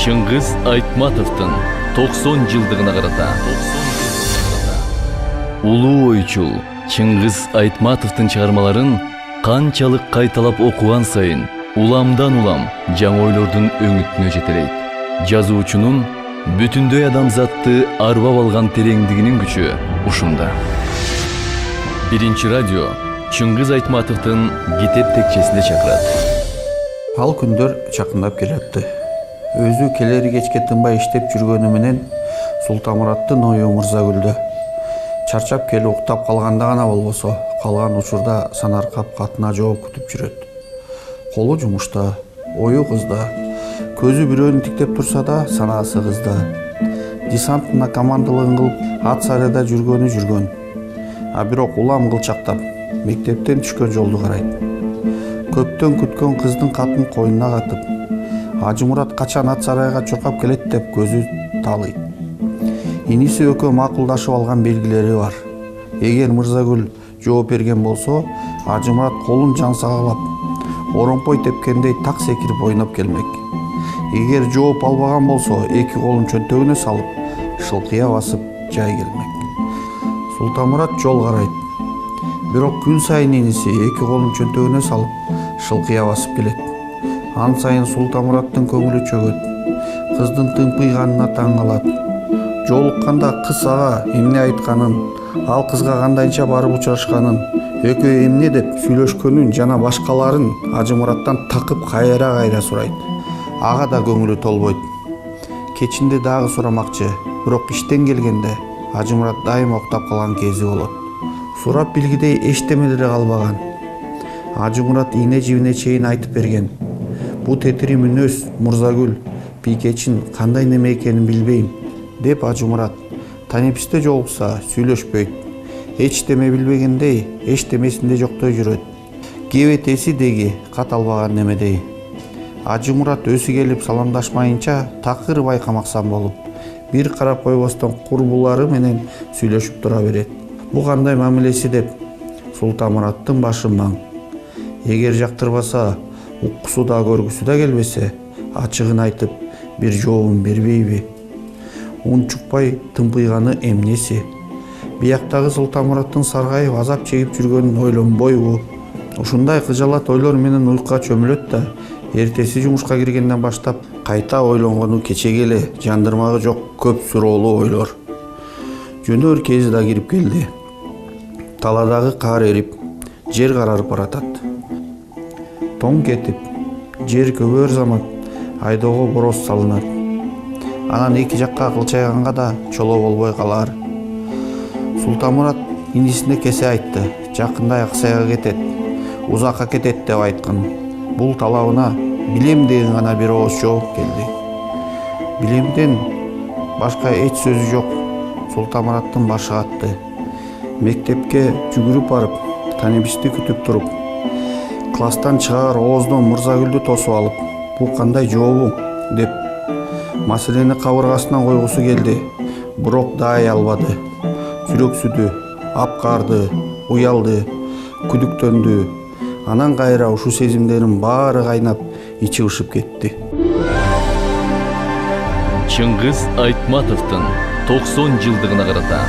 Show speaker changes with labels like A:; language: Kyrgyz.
A: Чыңгыз Айтматовдун 90 жылдыгына карата улуу ойчул Чыңгыз Айтматовдун чыгармаларын канчалык кайталап окуган сайын уламдан улам жаңы ойлордун өңүтүнө жетелейт. Жазуучунун бүтүндөй адамзатты арбап алган тереңдигинин күчү ушунда. Биринчи радио Чыңгыз Айтматовдун китеп текчесине чакырат.
B: Ал күндөр жакындап келатты. Өзү келери кечке тынбай иштеп жүргөнү менен Султамураттын ою Мырзагүлдө. Чарчап келип уктап калганда гана болбосо, калган учурда санаркап катына жооп күтүп жүрөт. Колу жумушта, ою кызда, көзү бирөөнү тиктеп турса да, санаасы кызда. Десантына командалыгын кылып, ат сарайда жүргөн. А бирок улам кылчактап, мектептен түшкөн жолду карайт. Көптөн күткөн кыздын катын койнуна катып, Ажымурат качан ат сарайга чуркап келет деп көзү таалайт. Иниси экөө макулдашып алган белгилери бар. Эгер Мырзагүл жооп берген болсо, Ажымурат колун жансагалап, оромпой тепкендей так секирип ойноп келмек. Эгер жооп албаган болсо, эки колун чөнтөгүнө салып, шылкыя басып жай келмек. Султамурат жол карайт. Бирок күн сайын иниси эки колун чөнтөгүнө салып, шылкыя басып келет. Ан сайын Султамураттын көңүлү чөгөт. Кыздын тымпыйганына таң калат. Жолукканда кыз ага эмне айтканын, ал кызга кандайча барып учурашканын, экөө эмне деп сүйлөшкөнүн жана башкаларын Ажымураттан такып кайра сурайт. Ага да көңүлү толбойт. Кечинде дагы сурамакчы, бирок иштен келгенде Ажымурат дайыма уктап калган кези болот. Сурап билгидей эчтеме деле калбаган. Ажымурат ийне жибине чейин айтып берген. Бу тетири мүнөз Мырзагүл бийкечин кандай неме экенин билбейм деп Ажымурат танеписте жолукса сүйлөшпөйт. Эчтеме билбегендей, эчтемесинде жоктой жүрөт. Кебетеси деги кат албаган немедей. Ажымурат өзү келип саламдашмайынча такыр байкамаксан болуп, бир карап койбостон курбулары менен сүйлөшүп тура берет. Бу кандай мамилеси деп Султамураттын башы маң. Эгер жактырбаса, уккусу да көргүсү да келбесе, ачыгын айтып, бир жообун бербейби? Унчукпай тымпыйганы эмнеси? Бияктагы Султамураттын саргайып азап чегип жүргөнүн ойлонбойбу? Ушундай кыжалат ойлор менен уйкуга чөмүлөт да, эртеси жумушка киргенден баштап кайта ойлонгону кечеги эле жандырмагы жок көп суроолуу ойлор. Жөнөр кези да кирип келди. Таладагы кар эрип, жер карарып баратат. Тоң кетип, жер көгөр замат, айдоого бороз салынат. Анан эки жакка кылчайганга да чоло болбой калар. Султамурат инисине кесе айтты. Жакындай Аксайга кетет, узакка кетет деп айткан. Бул талабына билем деген гана бир ооз жооп келди. Билемден башка эч сөзү жок. Султамураттын башы катты. Мектепке жүгүрүп барып, танебисти күтүп туруп, класстан чыгаар ооздон Мырзагүлдү тосуп алып, бу кандай жообуң деп маселени кабыргасынан койгусу келди, бирок даай албады. Жүрөксүдү, апкарды, уялды, күдүктөндү. Анан кайра ушу сезимдерин баары кайнап, ичи ышып кетти.
A: Чыңгыз Айтматовдун 90 жылдыгына карата